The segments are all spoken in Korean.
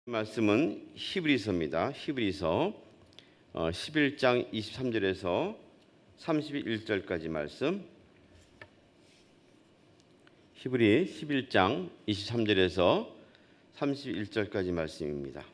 말씀은 히브리서입니다. 히브리서 11장 23절에서 31절까지 말씀. 히브리 11장 23절에서 31절까지 말씀입니다.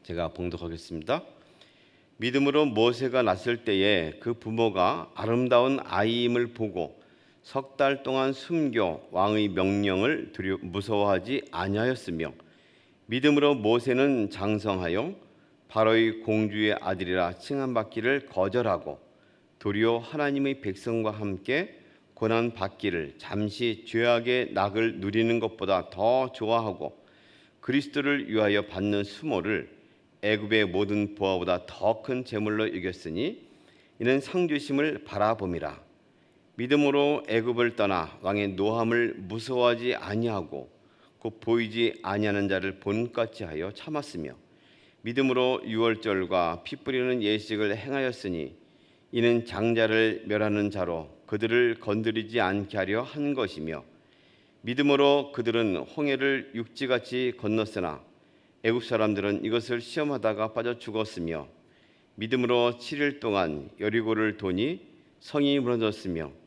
제가 봉독하겠습니다. 믿음으로 모세가 났을 때에 그 부모가 아름다운 아이임을 보고 석 달 동안 숨겨 왕의 명령을 무서워하지 아니하였으며, 믿음으로 모세는 장성하여 바로의 공주의 아들이라 칭함받기를 거절하고 도리어 하나님의 백성과 함께 고난 받기를 잠시 죄악의 낙을 누리는 것보다 더 좋아하고 그리스도를 위하여 받는 수모를 애굽의 모든 보화보다 더 큰 재물로 여겼으니 이는 상주심을 바라봄이라. 믿음으로 애굽을 떠나 왕의 노함을 무서워하지 아니하고 곧 보이지 아니하는 자를 본같이 하여 참았으며, 믿음으로 유월절과 피 뿌리는 예식을 행하였으니 이는 장자를 멸하는 자로 그들을 건드리지 않게 하려 한 것이며, 믿음으로 그들은 홍해를 육지같이 건넜으나 애굽 사람들은 이것을 시험하다가 빠져 죽었으며, 믿음으로 7일 동안 여리고를 도니 성이 무너졌으며,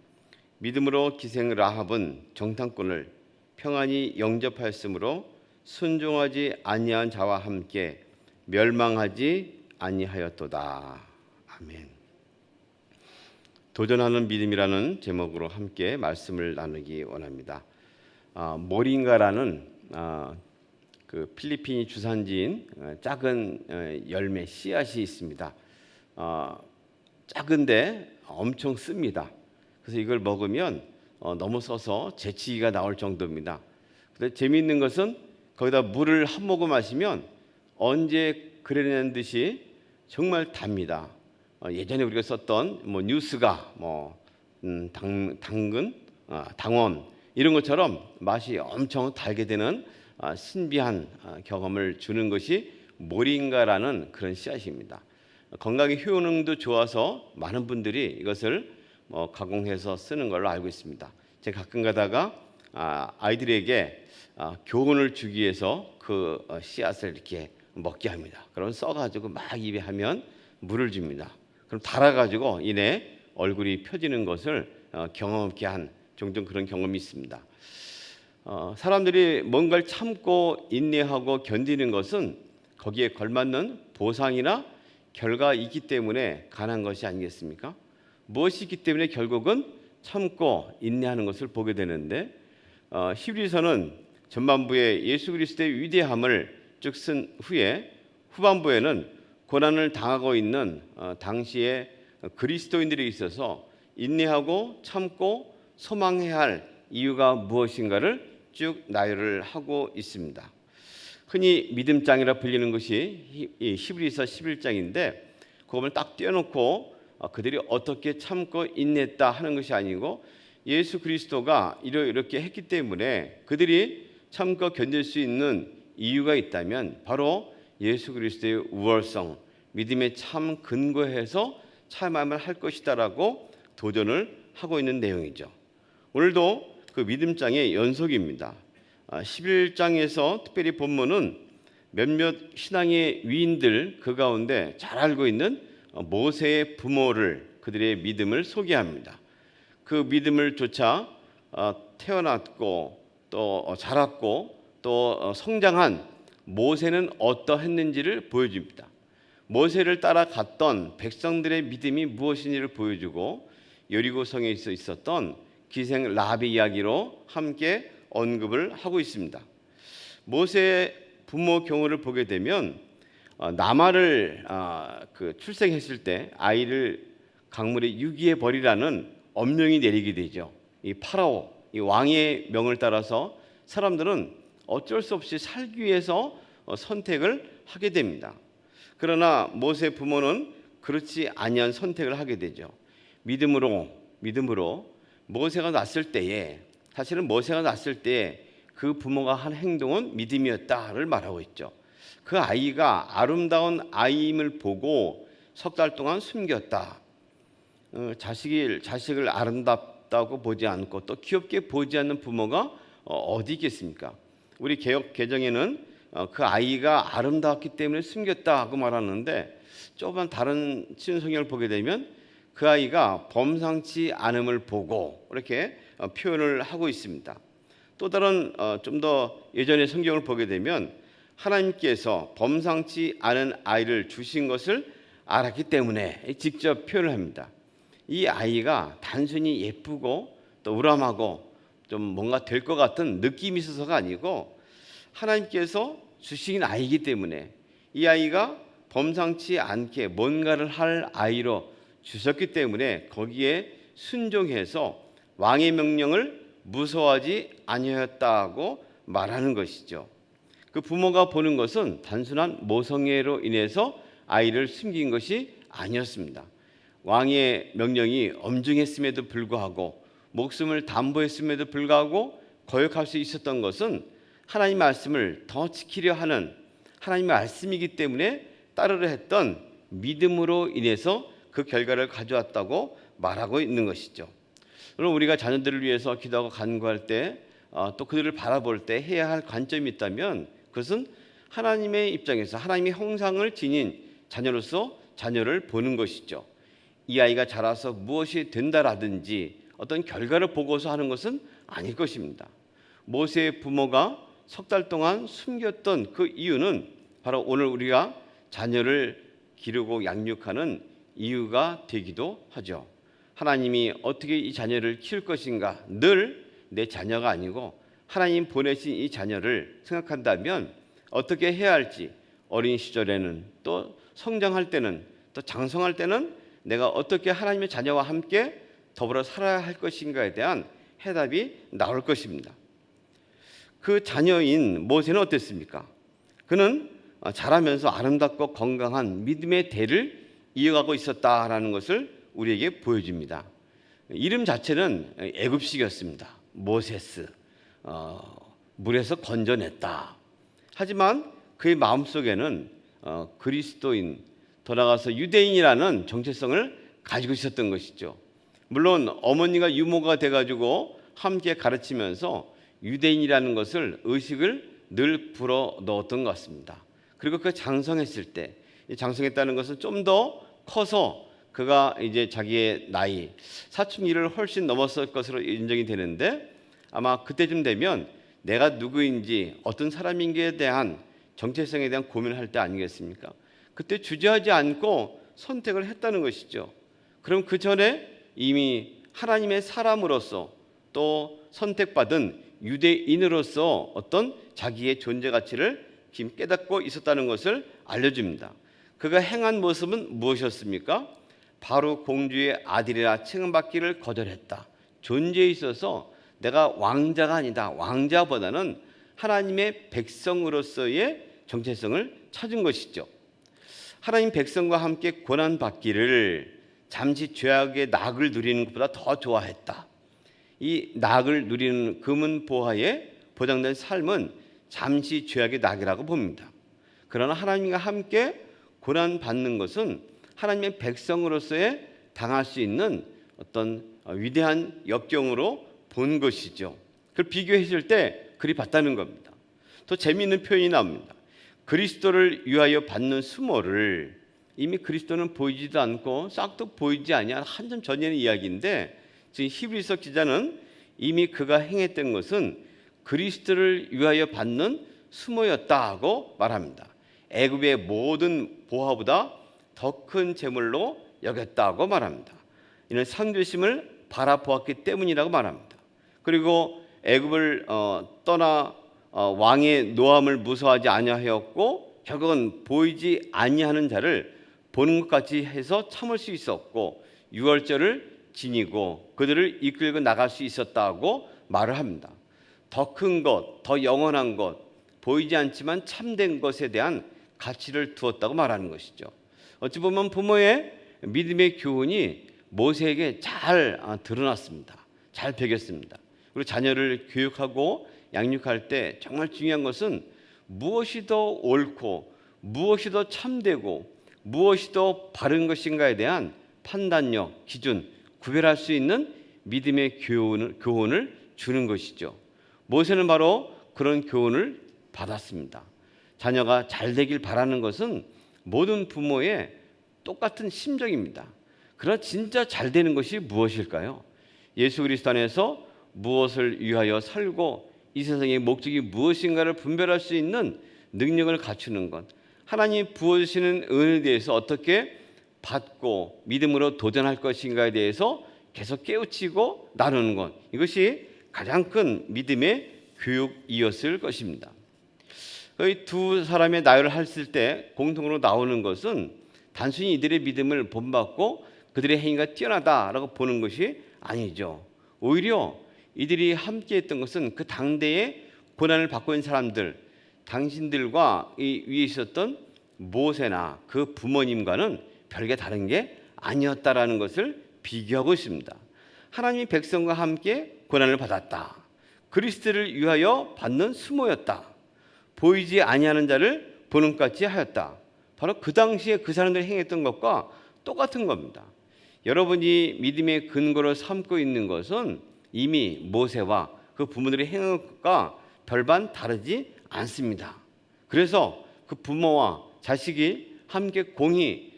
믿음으로 기생 라합은 정탐꾼을 평안히 영접하였으므로 순종하지 아니한 자와 함께 멸망하지 아니하였도다. 아멘. 도전하는 믿음이라는 제목으로 함께 말씀을 나누기 원합니다. 모링가라는 그 필리핀이 주산지인 작은 열매 씨앗이 있습니다. 작은데 엄청 씁니다. 그래서 이걸 먹으면 너무 써서 재치기가 나올 정도입니다. 근데 재미있는 것은 거기다 물을 한 모금 마시면 언제 그러는 듯이 정말 답니다. 예전에 우리가 썼던 뉴스가 당근, 당원 이런 것처럼 맛이 엄청 달게 되는 신비한 경험을 주는 것이 모링가라는 그런 씨앗입니다. 건강에 효능도 좋아서 많은 분들이 이것을 가공해서 쓰는 걸로 알고 있습니다. 제가 가끔 가다가 아이들에게 교훈을 주기 위해서 그 씨앗을 이렇게 먹게 합니다. 그럼 써가지고 막 입에 하면 물을 줍니다. 그럼 달아가지고 이내 얼굴이 펴지는 것을 경험케 한 종종 그런 경험이 있습니다. 사람들이 뭔가를 참고 인내하고 견디는 것은 거기에 걸맞는 보상이나 결과가 있기 때문에 가능한 것이 아니겠습니까? 무엇이 있기 때문에 결국은 참고 인내하는 것을 보게 되는데, 히브리서는 전반부에 예수 그리스도의 위대함을 쭉 쓴 후에 후반부에는 고난을 당하고 있는 당시의 그리스도인들에 있어서 인내하고 참고 소망해야 할 이유가 무엇인가를 쭉 나열을 하고 있습니다. 흔히 믿음장이라 불리는 것이 히브리서 11장인데 그걸 딱 떼어놓고 그들이 어떻게 참고 인내했다 하는 것이 아니고, 예수 그리스도가 이렇게 했기 때문에 그들이 참고 견딜 수 있는 이유가 있다면 바로 예수 그리스도의 우월성, 믿음의 참 근거해서 참아야만 할 것이다라고 도전을 하고 있는 내용이죠. 오늘도 그 믿음장의 연속입니다. 11장에서 특별히 본문은 몇몇 신앙의 위인들 그 가운데 잘 알고 있는 모세의 부모를, 그들의 믿음을 소개합니다. 그 믿음을 쫓아 태어났고 또 자랐고 또 성장한 모세는 어떠했는지를 보여줍니다. 모세를 따라갔던 백성들의 믿음이 무엇인지를 보여주고, 여리고성에 있었던 기생 라합의 이야기로 함께 언급을 하고 있습니다. 모세의 부모 경우를 보게 되면 나말을 출생했을 때 아이를 강물에 유기해 버리라는 엄명이 내리게 되죠. 이 파라오, 이 왕의 명을 따라서 사람들은 어쩔 수 없이 살기 위해서 선택을 하게 됩니다. 그러나 모세 부모는 그렇지 아니한 선택을 하게 되죠. 믿음으로 모세가 났을 때에, 사실은 모세가 났을 때에 그 부모가 한 행동은 믿음이었다를 말하고 있죠. 그 아이가 아름다운 아이임을 보고 석 달 동안 숨겼다. 자식을 아름답다고 보지 않고 또 귀엽게 보지 않는 부모가 어디 있겠습니까? 우리 개역 개정에는 그 아이가 아름다웠기 때문에 숨겼다 하고 말하는데, 조금 다른 신약 성경을 보게 되면 그 아이가 범상치 않음을 보고 이렇게 표현을 하고 있습니다. 또 다른 좀 더 예전의 성경을 보게 되면 하나님께서 범상치 않은 아이를 주신 것을 알았기 때문에 직접 표현을 합니다. 이 아이가 단순히 예쁘고 또 우람하고 좀 뭔가 될 것 같은 느낌이 있어서가 아니고, 하나님께서 주신 아이이기 때문에 이 아이가 범상치 않게 뭔가를 할 아이로 주셨기 때문에 거기에 순종해서 왕의 명령을 무서워하지 아니하였다고 말하는 것이죠. 그 부모가 보는 것은 단순한 모성애로 인해서 아이를 숨긴 것이 아니었습니다. 왕의 명령이 엄중했음에도 불구하고, 목숨을 담보했음에도 불구하고 거역할 수 있었던 것은 하나님의 말씀을 더 지키려 하는 하나님의 말씀이기 때문에 따르려 했던 믿음으로 인해서 그 결과를 가져왔다고 말하고 있는 것이죠. 여러분, 우리가 자녀들을 위해서 기도하고 간구할 때, 또 그들을 바라볼 때 해야 할 관점이 있다면 그것은 하나님의 입장에서 하나님의 형상을 지닌 자녀로서 자녀를 보는 것이죠. 이 아이가 자라서 무엇이 된다라든지 어떤 결과를 보고서 하는 것은 아닐 것입니다. 모세의 부모가 석 달 동안 숨겼던 그 이유는 바로 오늘 우리가 자녀를 기르고 양육하는 이유가 되기도 하죠. 하나님이 어떻게 이 자녀를 키울 것인가, 늘 내 자녀가 아니고 하나님 보내신 이 자녀를 생각한다면 어떻게 해야 할지, 어린 시절에는 또 성장할 때는 또 장성할 때는 내가 어떻게 하나님의 자녀와 함께 더불어 살아야 할 것인가에 대한 해답이 나올 것입니다. 그 자녀인 모세는 어땠습니까? 그는 자라면서 아름답고 건강한 믿음의 대를 이어가고 있었다라는 것을 우리에게 보여줍니다. 이름 자체는 애굽식이었습니다. 모세스, 물에서 건져냈다. 하지만 그의 마음속에는 그리스도인, 더 나아가서 유대인이라는 정체성을 가지고 있었던 것이죠. 물론 어머니가 유모가 돼가지고 함께 가르치면서 유대인이라는 것을 의식을 늘 불어 넣었던 것 같습니다. 그리고 그 장성했을 때, 장성했다는 것은 좀 더 커서 그가 이제 자기의 나이 사춘기를 훨씬 넘었을 것으로 인정이 되는데, 아마 그때쯤 되면 내가 누구인지 어떤 사람인지에 대한 정체성에 대한 고민을 할 때 아니겠습니까? 그때 주저하지 않고 선택을 했다는 것이죠. 그럼 그 전에 이미 하나님의 사람으로서 또 선택받은 유대인으로서 어떤 자기의 존재 가치를 깨닫고 있었다는 것을 알려줍니다. 그가 행한 모습은 무엇이었습니까? 바로 공주의 아들이라 칭함받기를 거절했다. 존재에 있어서 내가 왕자가 아니다, 왕자보다는 하나님의 백성으로서의 정체성을 찾은 것이죠. 하나님 백성과 함께 고난받기를 잠시 죄악의 낙을 누리는 것보다 더 좋아했다. 이 낙을 누리는 금은 보화에 보장된 삶은 잠시 죄악의 낙이라고 봅니다. 그러나 하나님과 함께 고난받는 것은 하나님의 백성으로서의 당할 수 있는 어떤 위대한 역경으로 본 것이죠. 그걸 비교했을 때 그리 봤다는 겁니다. 더 재미있는 표현이 나옵니다. 그리스도를 위하여 받는 수모를, 이미 그리스도는 보이지도 않고 싹도 보이지 아니한 한참 전의 이야기인데, 지금 히브리서 기자는 이미 그가 행했던 것은 그리스도를 위하여 받는 수모였다고 말합니다. 애굽의 모든 보화보다 더 큰 재물로 여겼다고 말합니다. 이는 상주심을 바라보았기 때문이라고 말합니다. 그리고 애굽을 떠나 왕의 노함을 무서워하지 아니하였고, 결국은 보이지 아니하는 자를 보는 것 같이 해서 참을 수 있었고, 유월절을 지니고 그들을 이끌고 나갈 수 있었다고 말을 합니다. 더 큰 것, 더 영원한 것, 보이지 않지만 참된 것에 대한 가치를 두었다고 말하는 것이죠. 어찌 보면 부모의 믿음의 교훈이 모세에게 잘 드러났습니다. 잘 배겼습니다. 그리고 자녀를 교육하고 양육할 때 정말 중요한 것은 무엇이 더 옳고 무엇이 더 참되고 무엇이 더 바른 것인가에 대한 판단력, 기준, 구별할 수 있는 믿음의 교훈을 주는 것이죠. 모세는 바로 그런 교훈을 받았습니다. 자녀가 잘 되길 바라는 것은 모든 부모의 똑같은 심정입니다. 그러나 진짜 잘 되는 것이 무엇일까요? 예수 그리스도 안에서 무엇을 위하여 살고 이 세상의 목적이 무엇인가를 분별할 수 있는 능력을 갖추는 것, 하나님이 부어주시는 은혜에 대해서 어떻게 받고 믿음으로 도전할 것인가에 대해서 계속 깨우치고 나누는 것, 이것이 가장 큰 믿음의 교육이었을 것입니다. 이 두 사람의 나열을 했을 때 공통으로 나오는 것은 단순히 이들의 믿음을 본받고 그들의 행위가 뛰어나다라고 보는 것이 아니죠. 오히려 이들이 함께 했던 것은 그 당대에 고난을 받고 있는 사람들, 당신들과 이 위에 있었던 모세나 그 부모님과는 별게 다른 게 아니었다라는 것을 비교하고 있습니다. 하나님이 백성과 함께 고난을 받았다. 그리스도를 위하여 받는 수모였다. 보이지 아니하는 자를 보는 것 같이 하였다. 바로 그 당시에 그 사람들이 행했던 것과 똑같은 겁니다. 여러분이 믿음의 근거로 삼고 있는 것은 이미 모세와 그 부모들의 행한 것과 별반 다르지 않습니다. 그래서 그 부모와 자식이 함께 공히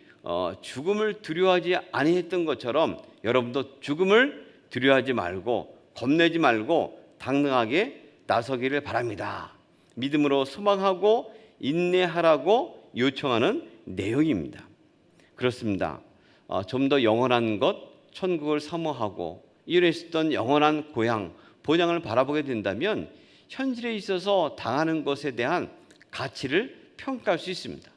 죽음을 두려워하지 아니했던 것처럼 여러분도 죽음을 두려워하지 말고 겁내지 말고 당당하게 나서기를 바랍니다. 믿음으로 소망하고 인내하라고 요청하는 내용입니다. 그렇습니다. 좀 더 영원한 것, 천국을 사모하고 이에 있었던 영원한 고향, 본향을 바라보게 된다면 현실에 있어서 당하는 것에 대한 가치를 평가할 수 있습니다.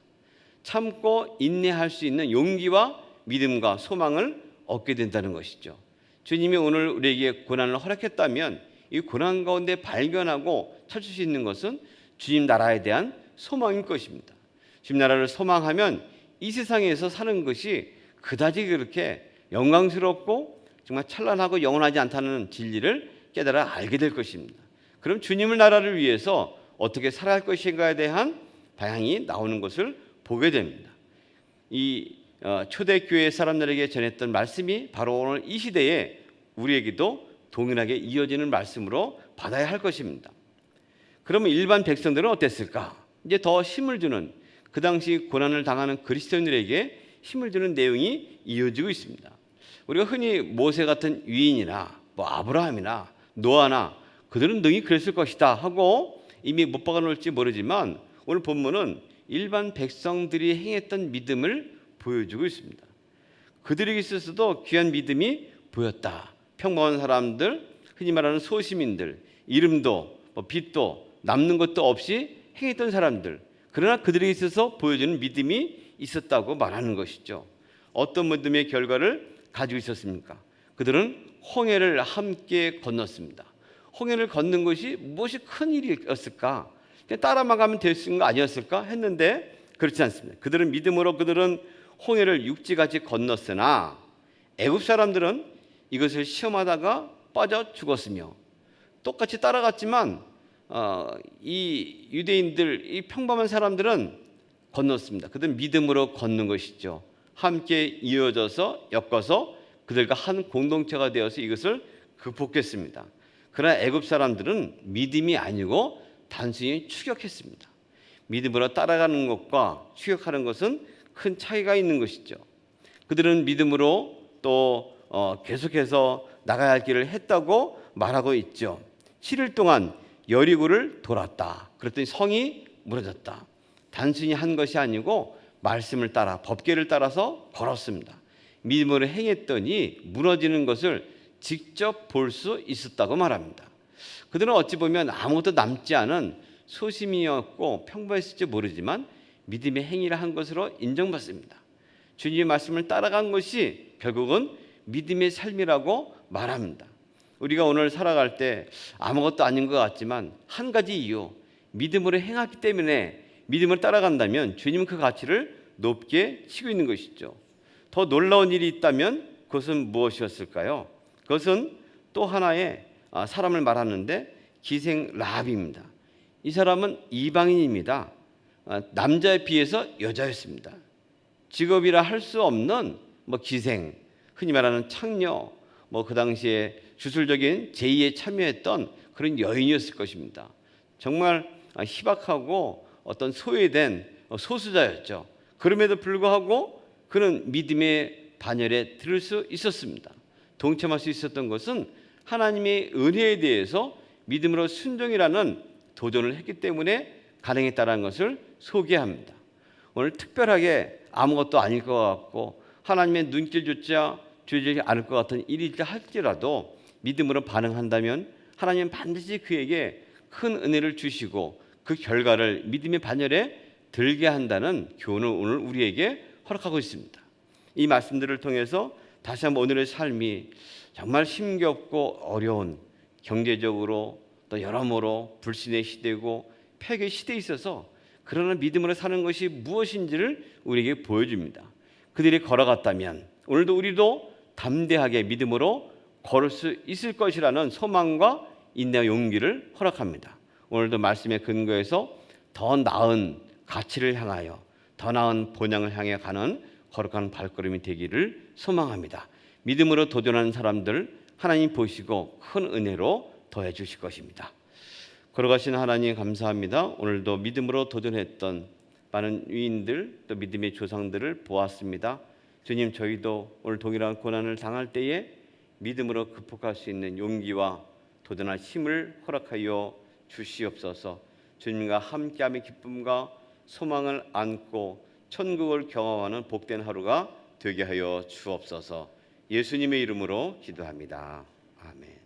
참고 인내할 수 있는 용기와 믿음과 소망을 얻게 된다는 것이죠. 주님이 오늘 우리에게 고난을 허락했다면 이 고난 가운데 발견하고 찾을 수 있는 것은 주님 나라에 대한 소망일 것입니다. 주님 나라를 소망하면 이 세상에서 사는 것이 그다지 그렇게 영광스럽고 정말 찬란하고 영원하지 않다는 진리를 깨달아 알게 될 것입니다. 그럼 주님의 나라를 위해서 어떻게 살아갈 것인가에 대한 방향이 나오는 것을 보게 됩니다. 이 초대교회 사람들에게 전했던 말씀이 바로 오늘 이 시대에 우리에게도 동일하게 이어지는 말씀으로 받아야 할 것입니다. 그러면 일반 백성들은 어땠을까? 이제 더 힘을 주는, 그 당시 고난을 당하는 그리스도인들에게 힘을 주는 내용이 이어지고 있습니다. 우리가 흔히 모세 같은 위인이나 아브라함이나 노아나 그들은 능히 그랬을 것이다 하고 이미 못 박아놓을지 모르지만 오늘 본문은 일반 백성들이 행했던 믿음을 보여주고 있습니다. 그들에게 있어서도 귀한 믿음이 보였다. 평범한 사람들, 흔히 말하는 소시민들, 이름도 빚도 남는 것도 없이 행했던 사람들, 그러나 그들에게 있어서 보여주는 믿음이 있었다고 말하는 것이죠. 어떤 믿음의 결과를 가지고 있었습니까? 그들은 홍해를 함께 건넜습니다. 홍해를 걷는 것이 무엇이 큰 일이었을까? 그냥 따라만 가면 될 수 있는 거 아니었을까 했는데 그렇지 않습니다. 그들은 믿음으로 홍해를 육지같이 건넜으나 애굽 사람들은 이것을 시험하다가 빠져 죽었으며 똑같이 따라갔지만 이 유대인들, 이 평범한 사람들은 건넜습니다. 그들은 믿음으로 걷는 것이죠. 함께 이어져서 엮어서 그들과 한 공동체가 되어서 이것을 극복했습니다. 그러나 애굽 사람들은 믿음이 아니고 단순히 추격했습니다. 믿음으로 따라가는 것과 추격하는 것은 큰 차이가 있는 것이죠. 그들은 믿음으로 또 계속해서 나가야 할 길을 했다고 말하고 있죠. 7일 동안 여리고를 돌았다. 그랬더니 성이 무너졌다. 단순히 한 것이 아니고 말씀을 따라 법궤를 따라서 걸었습니다. 믿음으로 행했더니 무너지는 것을 직접 볼 수 있었다고 말합니다. 그들은 어찌 보면 아무것도 남지 않은 소심이었고 평범했을지 모르지만 믿음의 행위를 한 것으로 인정받습니다. 주님의 말씀을 따라간 것이 결국은 믿음의 삶이라고 말합니다. 우리가 오늘 살아갈 때 아무것도 아닌 것 같지만 한 가지 이유, 믿음으로 행하기 때문에 믿음을 따라간다면 주님은 그 가치를 높게 치고 있는 것이죠. 더 놀라운 일이 있다면 그것은 무엇이었을까요? 그것은 또 하나의 사람을 말하는데 기생 라합입니다. 이 사람은 이방인입니다. 남자에 비해서 여자였습니다. 직업이라 할 수 없는 기생, 흔히 말하는 창녀, 그 당시에 주술적인 제의에 참여했던 그런 여인이었을 것입니다. 정말 희박하고 어떤 소외된 소수자였죠. 그럼에도 불구하고 그는 믿음의 반열에 들을 수 있었습니다. 동참할 수 있었던 것은 하나님의 은혜에 대해서 믿음으로 순종이라는 도전을 했기 때문에 가능했다는 것을 소개합니다. 오늘 특별하게 아무것도 아닐 것 같고 하나님의 눈길조차 주지 않을 것 같은 일이라 할지라도 믿음으로 반응한다면 하나님은 반드시 그에게 큰 은혜를 주시고 그 결과를 믿음의 반열에 들게 한다는 교훈을 오늘 우리에게 허락하고 있습니다. 이 말씀들을 통해서 다시 한번 오늘의 삶이 정말 힘겹고 어려운 경제적으로 또 여러모로 불신의 시대고 폐괴 시대에 있어서 그러나 믿음으로 사는 것이 무엇인지를 우리에게 보여줍니다. 그들이 걸어갔다면 오늘도 우리도 담대하게 믿음으로 걸을 수 있을 것이라는 소망과 인내와 용기를 허락합니다. 오늘도 말씀의 근거에서 더 나은 가치를 향하여 더 나은 본향을 향해 가는 거룩한 발걸음이 되기를 소망합니다. 믿음으로 도전하는 사람들 하나님 보시고 큰 은혜로 더해 주실 것입니다. 걸어가신 하나님 감사합니다. 오늘도 믿음으로 도전했던 많은 위인들 또 믿음의 조상들을 보았습니다. 주님, 저희도 오늘 동일한 고난을 당할 때에 믿음으로 극복할 수 있는 용기와 도전할 힘을 허락하여 주시옵소서. 주님과 함께함의 기쁨과 소망을 안고 천국을 경험하는 복된 하루가 되게 하여 주옵소서. 예수님의 이름으로 기도합니다. 아멘.